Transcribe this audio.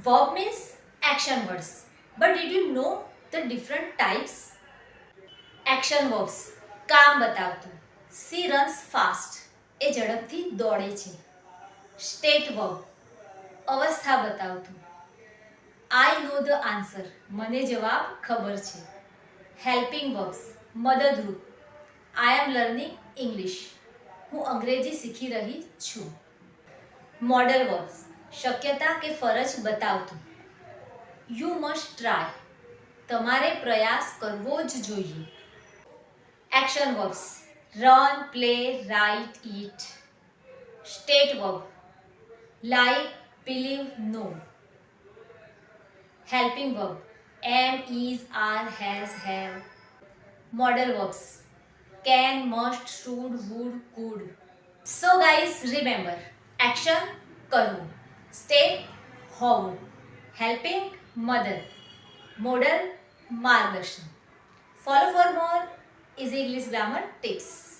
Verb means action words. But did you know the different types? Action verbs કામ બતાવતું. C runs fast, એ ઝડપથી દોડે છે. State verb અવસ્થા બતાવતું. આઈ નો ધ આન્સર, મને જવાબ ખબર છે. હેલ્પિંગ વર્બ્સ મદદરૂપ. આઈ એમ લર્નિંગ ઇંગ્લિશ, હું અંગ્રેજી શીખી રહી છું. મોડલ વર્બ્સ શક્યતા કે ફરજ બતાવતું. યુ મસ્ટ ટ્રાય, તમારે પ્રયાસ કરવો જ જોઈએ. Action verbs run, play, write, eat. State verb like, believe, know. Helping verb am, is, are, has, have. Modal verbs can, must, should, would, could. So guys, remember, action કરવું, state હોવું, helping મદદ, model માર્ગદર્શન. Follow for more easy English grammar tips.